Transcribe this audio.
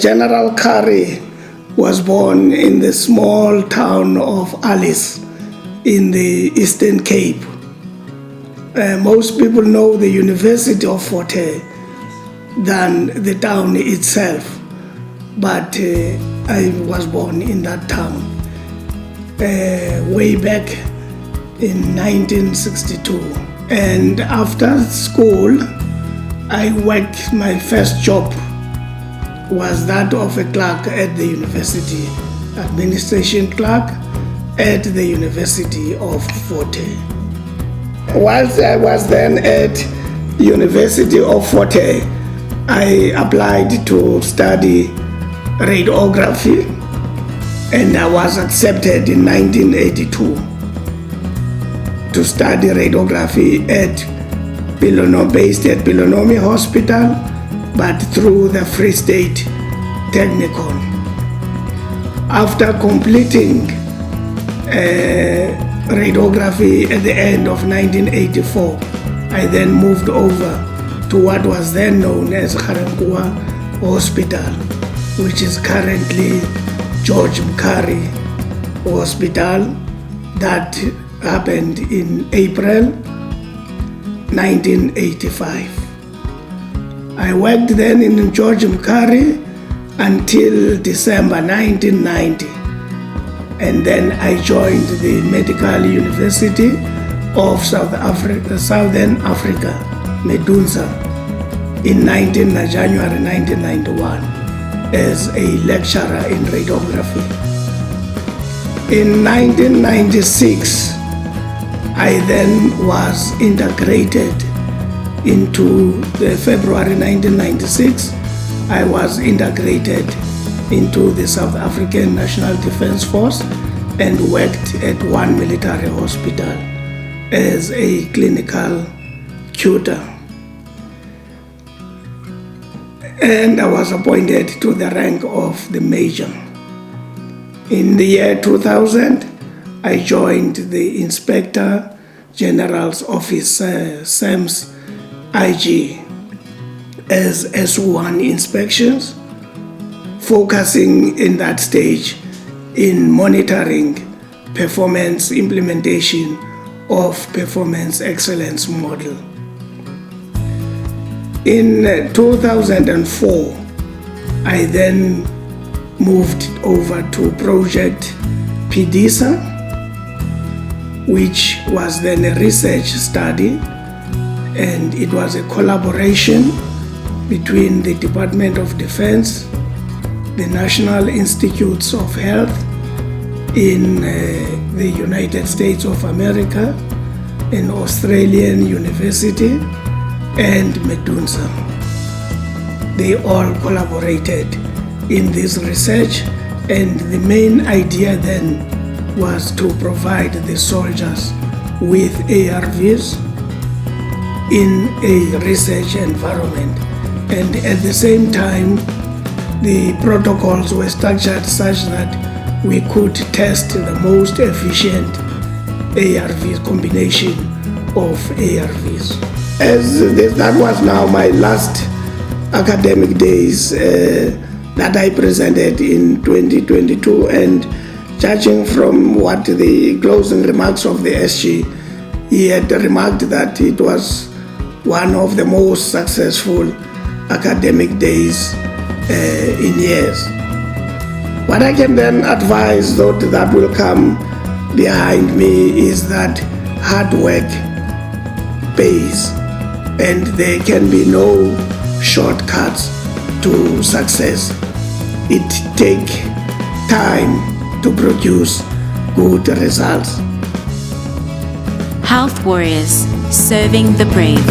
General Currie was born in the small town of Alice in the Eastern Cape. Most people know the University of Fort Hare than the town itself, but I was born in that town way back in 1962. And after school, I worked. My first job was that of a clerk at the university, administration clerk at the University of Fort Hare. Whilst I was then at University of Fort Hare, I applied to study radiography, and I was accepted in 1982 to study radiography based at Pilonomi Hospital, but through the Free State Technicon. After completing radiography at the end of 1984, I then moved over to what was then known as Garangwa Hospital, which is currently George Currie Hospital. That happened in April 1985. I worked then in George Currie until December 1990, and then I joined the Medical University of Southern Africa, Medunsa, in January 1991 as a lecturer in radiography. In 1996, I then was integrated into the February 1996, I was integrated into the South African National Defence Force and worked at one military hospital as a clinical tutor. And I was appointed to the rank of the major. In the year 2000, I joined the Inspector General's Office, SAMS IG, as S1 inspections, focusing in that stage in monitoring performance implementation of performance excellence model. In 2004, I then moved over to Project PDISA, which was then a research study, and it was a collaboration between the Department of Defense, the National Institutes of Health in the United States of America, an Australian university, and Medunsa. They all collaborated in this research, and the main idea then was to provide the soldiers with ARVs in a research environment, and at the same time the protocols were structured such that we could test the most efficient ARVs, combination of ARVs. That was now my last academic days that I presented in 2022, and judging from what the closing remarks of the SG, he had remarked that it was one of the most successful academic days in years. What I can then advise, though, that will come behind me is that hard work pays, and there can be no shortcuts to success. It takes time to produce good results. Health Warriors, serving the brave.